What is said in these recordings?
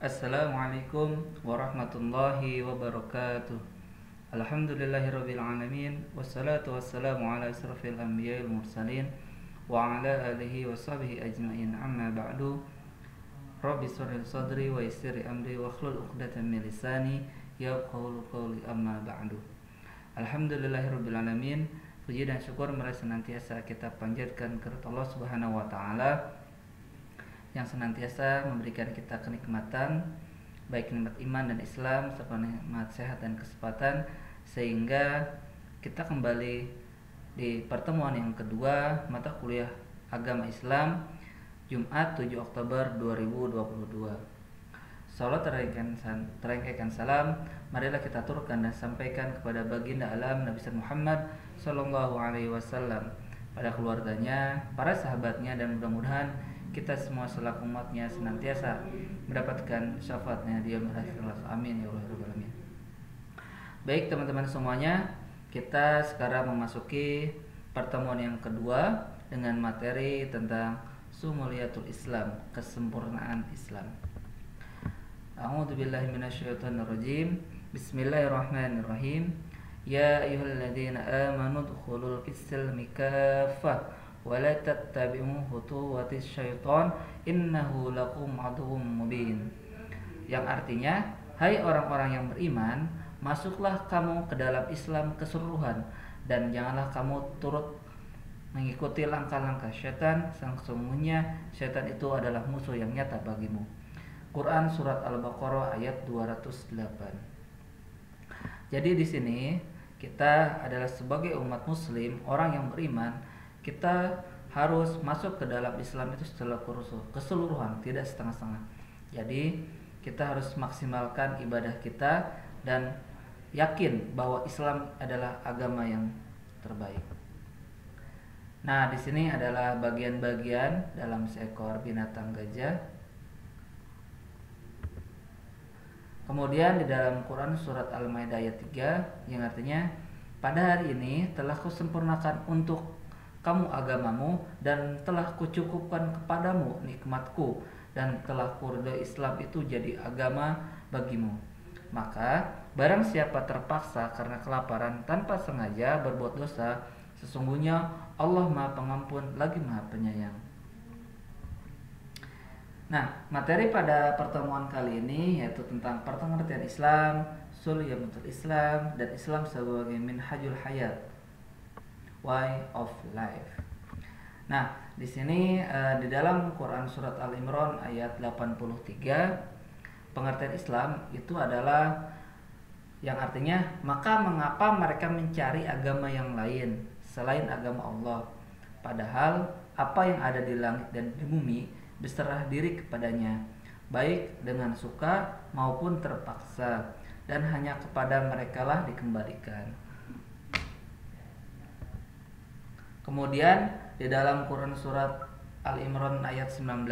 Assalamualaikum warahmatullahi wabarakatuh. Alhamdulillahirabbil alamin wassalatu wassalamu ala asrofil anbiya'il mursalin wa ala alihi wa sahbihi ajmain amma ba'du. Rabbi shrah sadri wa yassir amri wa hlul 'uqdatam min lisani yafqahu qawli amma ba'du. Alhamdulillahirabbil alamin. Puji dan syukur senantiasa kita panjatkan kepada Allah Subhanahu wa taala yang senantiasa memberikan kita kenikmatan, baik nikmat iman dan Islam serta nikmat sehat dan kesempatan, sehingga kita kembali di pertemuan yang kedua mata kuliah agama Islam Jumat 7 Oktober 2022. Salat terengkaikan salam marilah kita turunkan dan sampaikan kepada baginda alam Nabi Muhammad sallallahu alaihi wasallam, pada keluarganya, para sahabatnya, dan mudah-mudahan kita semua selaku umatnya senantiasa mendapatkan syafaatnya di yaumil akhir. Amin ya rabbal alamin. Baik teman-teman semuanya, kita sekarang memasuki pertemuan yang kedua dengan materi tentang Sumuliyatul Islam, kesempurnaan Islam. A'udzubillahi minasyaitonirrajim. Bismillahirrahmanirrahim. Ya ayyuhalladzina amanu dkhulul fis-silmi kaffah wa la tattabi'u khutuwatis syaitan innahu lakum aduwwum mubin. Yang artinya, hai orang-orang yang beriman, masuklah kamu ke dalam Islam keseluruhan dan janganlah kamu turut mengikuti langkah-langkah syaitan, sesungguhnya syaitan itu adalah musuh yang nyata bagimu. Quran surat Al-Baqarah ayat 208. Jadi di sini kita adalah sebagai umat muslim, orang yang beriman, kita harus masuk ke dalam Islam itu secara keseluruhan, tidak setengah-setengah. Jadi kita harus maksimalkan ibadah kita dan yakin bahwa Islam adalah agama yang terbaik. Nah, di sini adalah bagian-bagian dalam seekor binatang gajah. Kemudian di dalam Quran surat Al-Maidah ayat 3 yang artinya, pada hari ini telah kusempurnakan untuk kamu agamamu dan telah kucukupkan kepadamu nikmatku dan telah kuridhoi Islam itu jadi agama bagimu. Maka barang siapa terpaksa karena kelaparan tanpa sengaja berbuat dosa, sesungguhnya Allah Maha Pengampun lagi Maha Penyayang. Nah, materi pada pertemuan kali ini yaitu tentang pengertian Islam, Sulyatul Islam, dan Islam sebagai minhajul hayat, way of life. Nah, di sini di dalam Quran surat Al-Imran ayat 83, pengertian Islam itu adalah yang artinya, maka mengapa mereka mencari agama yang lain selain agama Allah, padahal apa yang ada di langit dan di bumi berserah diri kepadanya, baik dengan suka maupun terpaksa, dan hanya kepada merekalah dikembalikan. Kemudian di dalam Quran surat Al-Imran ayat 19,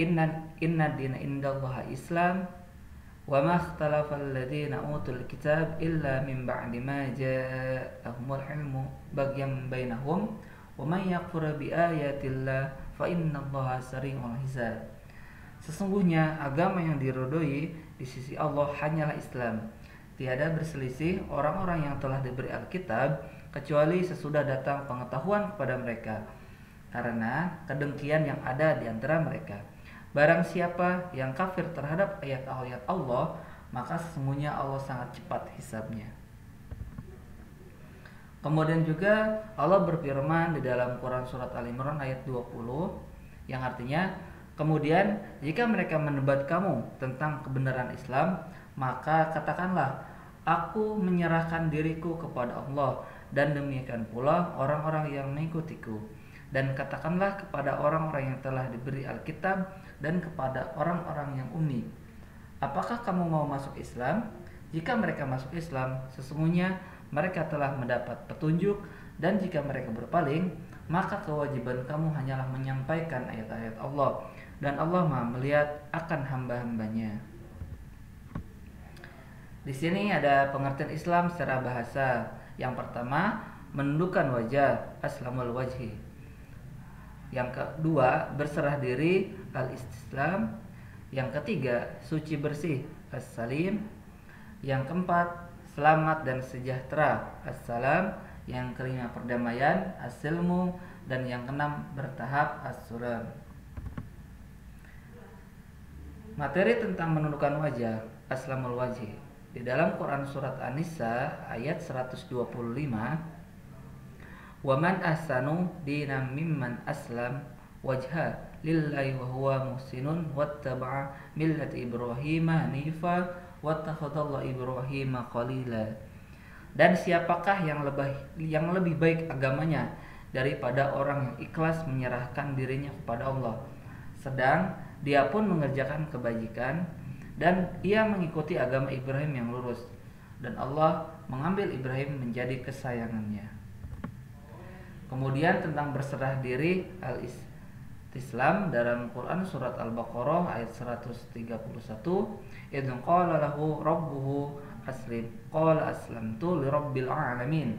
Inna dina indallahi Islam wa ma ikhtalafal ladzina utul kitab illa min ba'di ma ja'ahumul ilmu baghyan bainahum wa may yakfur bi ayatillah fa innallaha sari'ul hisab. Sesungguhnya agama yang diridhoi di sisi Allah hanyalah Islam. Tiada berselisih orang-orang yang telah diberi Alkitab kecuali sesudah datang pengetahuan kepada mereka, karena kedengkian yang ada di antara mereka. Barang siapa yang kafir terhadap ayat-ayat Allah, maka sesungguhnya Allah sangat cepat hisabnya. Kemudian juga Allah berfirman di dalam Quran surat Al-Imran ayat 20 yang artinya, kemudian jika mereka menebat kamu tentang kebenaran Islam, maka katakanlah, aku menyerahkan diriku kepada Allah, dan demikian pula orang-orang yang mengikutiku. Dan katakanlah kepada orang-orang yang telah diberi Alkitab dan kepada orang-orang yang ummi, apakah kamu mau masuk Islam? Jika mereka masuk Islam, sesungguhnya mereka telah mendapat petunjuk, dan jika mereka berpaling, maka kewajiban kamu hanyalah menyampaikan ayat-ayat Allah, dan Allah Maha melihat akan hamba-hambanya. Di sini ada pengertian Islam secara bahasa. Yang pertama, menundukkan wajah, aslamul wajhi. Yang kedua, berserah diri, al-istislam. Yang ketiga, suci bersih, as-salim. Yang keempat, selamat dan sejahtera, as-salam. Yang kelima, perdamaian, as-silmu. Dan yang keenam, bertahap, as-sulam. Materi tentang menundukkan wajah, aslamul wajhi. Di dalam Quran surat An-Nisa ayat 125, "Waman ahsanu dinam mimman aslam wajha lillahi wa huwa muhsinun wattaba'a millata Ibrahim hanifa wattakhadallahu Ibrahim khalila." Dan siapakah yang lebih baik agamanya daripada orang yang ikhlas menyerahkan dirinya kepada Allah, sedang dia pun mengerjakan kebajikan, dan ia mengikuti agama Ibrahim yang lurus, dan Allah mengambil Ibrahim menjadi kesayangannya. Kemudian tentang berserah diri, al-istislam, dalam Quran surat Al-Baqarah ayat 131, "Idz qala lahu rabbuhu aslim qala aslamtu lirabbil alamin."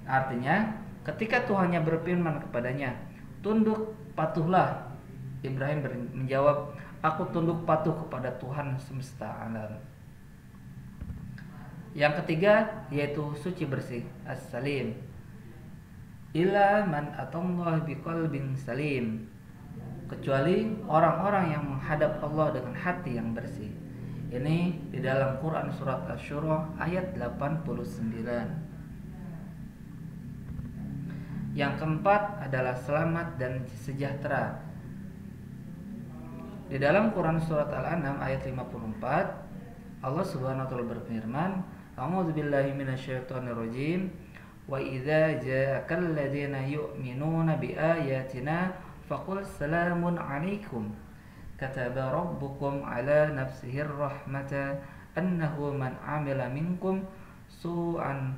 Artinya, ketika Tuhannya berfirman kepadanya, "Tunduk, patuhlah." Ibrahim menjawab, "Aku tunduk patuh kepada Tuhan semesta alam." Yang ketiga yaitu suci bersih, as-salim. Illa man atallah biqalbin salim. Kecuali orang-orang yang menghadap Allah dengan hati yang bersih. Ini di dalam Quran surat Asy-Syura ayat 89. Yang keempat adalah selamat dan sejahtera. Di dalam Quran surat Al-An'am ayat 54, Allah Subhanahu wa taala berfirman, "A'udzubillahi minasyaitonirrajim. Wa idza ja'akal ladzina yu'minuna biayatina faqul salamun 'alaikum. Kataba rabbukum 'ala nafsihi rahmata annahu man 'amila minkum su'an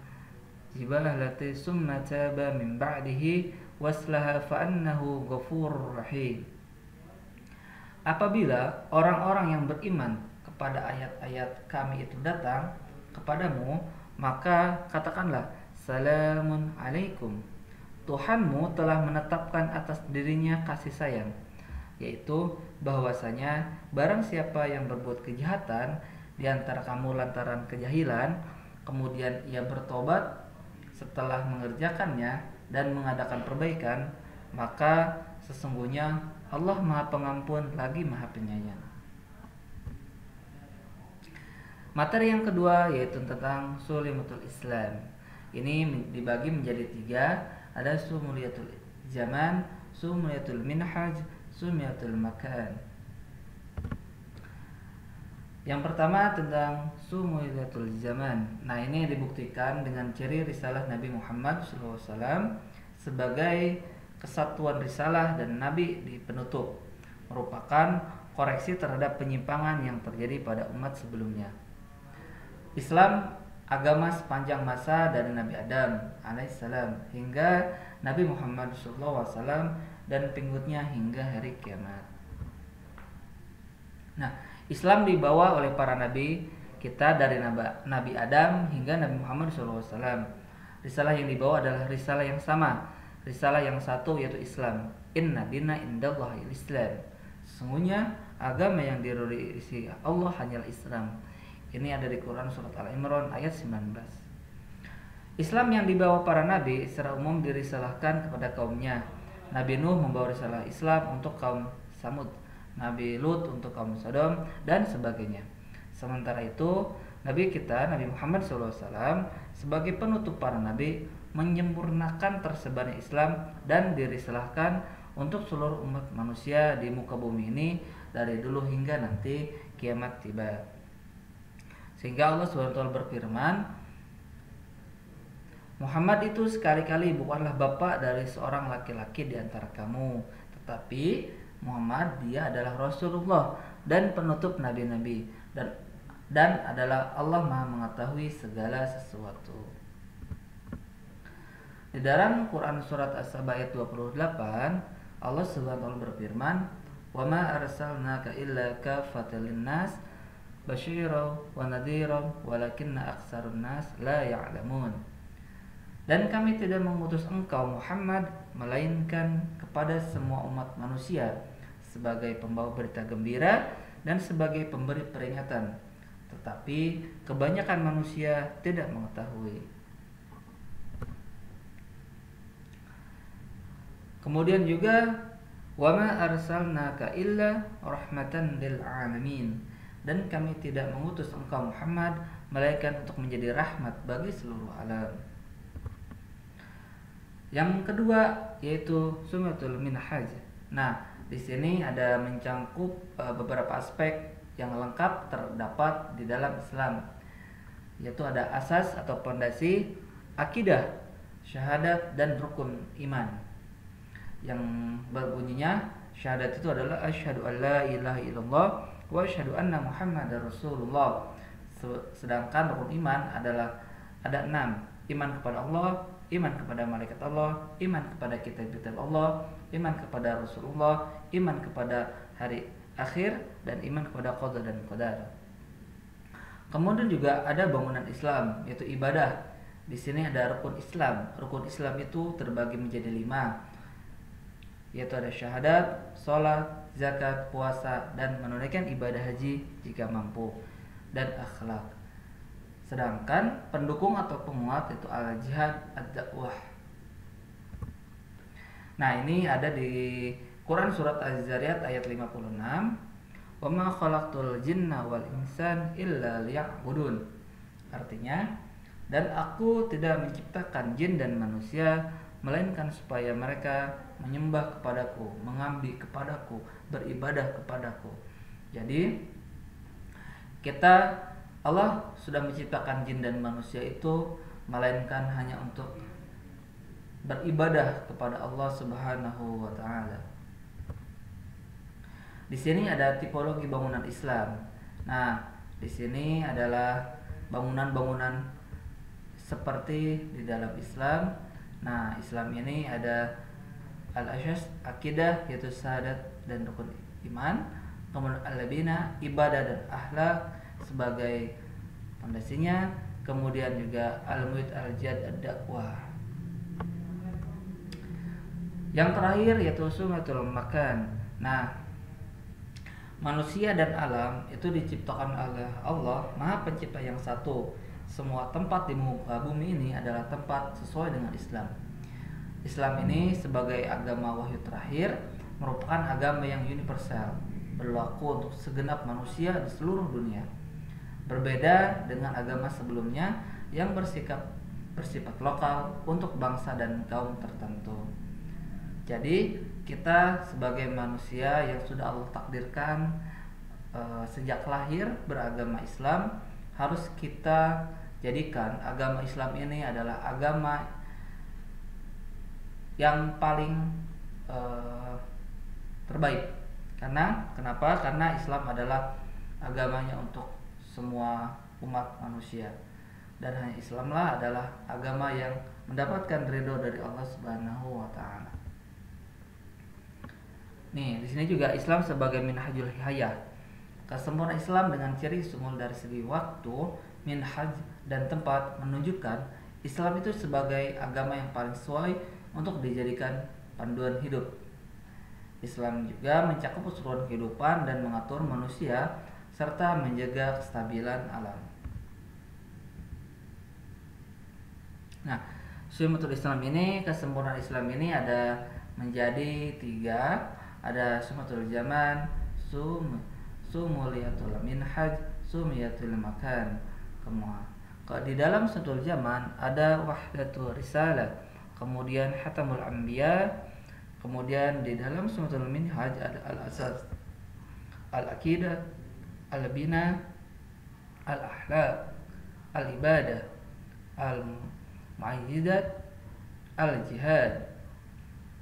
jibalati summa taba min ba'dihi waslaha fa annahu ghafurur rahim." Apabila orang-orang yang beriman kepada ayat-ayat kami itu datang kepadamu, maka katakanlah, "Salamun alaikum." Tuhanmu telah menetapkan atas dirinya kasih sayang, yaitu bahwasanya barang siapa yang berbuat kejahatan di antara kamu lantaran kejahilan, kemudian ia bertobat setelah mengerjakannya dan mengadakan perbaikan, maka sesungguhnya Allah Maha Pengampun lagi Maha Penyayang. Materi yang kedua yaitu tentang Sulimatul Islam. Ini dibagi menjadi 3. Ada Sumuliyatul Zaman, Sumuliyatul Minhaj, Sumuliyatul Makan. Yang pertama tentang Sumuliyatul Zaman. Nah, ini dibuktikan dengan ciri risalah Nabi Muhammad SAW sebagai kesatuan risalah dan Nabi di penutup, merupakan koreksi terhadap penyimpangan yang terjadi pada umat sebelumnya. Islam agama sepanjang masa dari Nabi Adam alaihissalam hingga Nabi Muhammad SAW dan pengikutnya hingga hari kiamat. Nah, Islam dibawa oleh para nabi kita dari Nabi Adam hingga Nabi Muhammad SAW. Risalah yang dibawa adalah risalah yang sama, risalah yang satu, yaitu Islam. Inna dina indallahil Islam. Sesungguhnya agama yang diridhoi Allah hanyalah Islam. Ini ada di Quran surat Al-Imran ayat 19. Islam yang dibawa para nabi secara umum dirisalahkan kepada kaumnya. Nabi Nuh membawa risalah Islam untuk kaum Samud, Nabi Lut untuk kaum Sodom, dan sebagainya. Sementara itu, Nabi kita, Nabi Muhammad SAW, sebagai penutup para nabi, menyempurnakan tersebarnya Islam dan dirisalahkan untuk seluruh umat manusia di muka bumi ini dari dulu hingga nanti kiamat tiba. Sehingga Allah SWT berfirman, "Muhammad itu sekali-kali bukanlah bapak dari seorang laki-laki di antara kamu, tetapi Muhammad dia adalah Rasulullah dan penutup nabi-nabi, dan adalah Allah Maha mengetahui segala sesuatu." Di dalam Quran surat As-Saba ayat 28, Allah Subhanahu wa berfirman, "Wa ma arsalnaka illa kafatan lin-nas basyiran wa nadhiran walakinna aktsarun nas la ya'lamun." Dan kami tidak mengutus engkau Muhammad melainkan kepada semua umat manusia sebagai pembawa berita gembira dan sebagai pemberi peringatan, tetapi kebanyakan manusia tidak mengetahui. Kemudian juga wa ma arsalnaka illa rahmatan lil alamin, dan kami tidak mengutus engkau Muhammad melainkan untuk menjadi rahmat bagi seluruh alam. Yang kedua yaitu sunnatul minhaj. Nah, di sini ada mencangkup beberapa aspek yang lengkap terdapat di dalam Islam, yaitu ada asas atau pondasi, akidah, syahadat, dan rukun iman. Yang berbunyinya syahadat itu adalah asyhadu an la ilaha illallah wa asyhadu anna muhammadar rasulullah. Sedangkan rukun iman adalah ada 6: iman kepada Allah, iman kepada malaikat Allah, iman kepada kitab-kitab Allah, iman kepada Rasulullah, iman kepada hari akhir, dan iman kepada qada dan qadar. Kemudian juga ada bangunan Islam, yaitu ibadah. Di sini ada rukun Islam. Rukun Islam itu terbagi menjadi 5, yaitu ada syahadat, sholat, zakat, puasa, dan menunaikan ibadah haji jika mampu, dan akhlak. Sedangkan pendukung atau penguat itu al-jihad, ad-dakwah. Nah, ini ada di Quran surat Az-Zariyat ayat 56. Wa ma khalaqtul jinna wal insan illa liya'budun. Artinya, dan aku tidak menciptakan jin dan manusia melainkan supaya mereka menyembah kepadaku, mengabdi kepadaku, beribadah kepadaku. Jadi Allah sudah menciptakan jin dan manusia itu melainkan hanya untuk beribadah kepada Allah Subhanahu wa taala. Di sini ada tipologi bangunan Islam. Nah, di sini adalah bangunan-bangunan seperti di dalam Islam. Nah, Islam ini ada al-asyas, akidah, yaitu syahadat dan rukun iman. Kemudian al-labina, ibadah dan akhlak sebagai pondasinya. Kemudian juga al-muid, al-jihad, ad-dakwah. Yang terakhir yaitu sunnatul makan. Nah, manusia dan alam itu diciptakan oleh Allah, Maha Pencipta yang satu. Semua tempat di muka bumi ini adalah tempat sesuai dengan Islam. Islam ini sebagai agama wahyu terakhir merupakan agama yang universal, berlaku untuk segenap manusia di seluruh dunia. Berbeda dengan agama sebelumnya yang bersifat lokal untuk bangsa dan kaum tertentu. Jadi kita sebagai manusia yang sudah Allah takdirkan sejak lahir beragama Islam, harus kita jadikan agama Islam ini adalah agama yang paling terbaik. Kenapa? Karena Islam adalah agamanya untuk semua umat manusia, dan hanya Islamlah adalah agama yang mendapatkan ridho dari Allah Subhanahu wa taala. Nih, di sini juga Islam sebagai minhajul hidayah. Kesempurnaan Islam dengan ciri sumul dari segi waktu, minhaj, dan tempat menunjukkan Islam itu sebagai agama yang paling sesuai untuk dijadikan panduan hidup. Islam juga mencakup keseluruhan kehidupan dan mengatur manusia serta menjaga kestabilan alam. Nah, sunnatul Islam ini, kesempurnaan Islam ini ada menjadi 3. Ada sunnatul zaman, sumuliyatul minhaj, sumiyatul makan. Kalau di dalam sunnatul zaman ada wahdatul risalah, kemudian hatamul anbiya, kemudian di dalam sunnatul minhaj ada al-asas, al-aqidah, al-bina, al-akhlaq, al-ibadah, al-mu'ayyidat, al-jihad,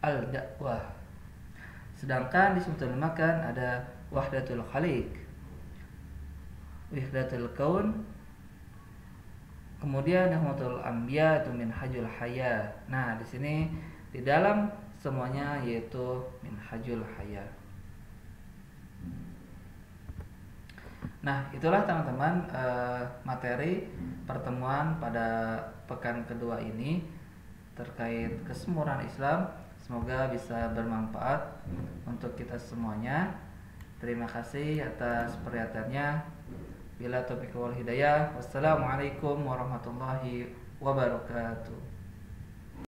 al-dakwah. Sedangkan di sunnatul makan ada wahdatul khaliq, wahdatul kaun, kemudian rahmatul anbiya itu minhajul haya. Nah, di sini di dalam semuanya yaitu minhajul haya. Nah, itulah teman-teman materi pertemuan pada pekan kedua ini terkait kesempurnaan Islam. Semoga bisa bermanfaat untuk kita semuanya. Terima kasih atas perhatiannya. Bila taufiq wal hidayah. Wassalamualaikum warahmatullahi wabarakatuh.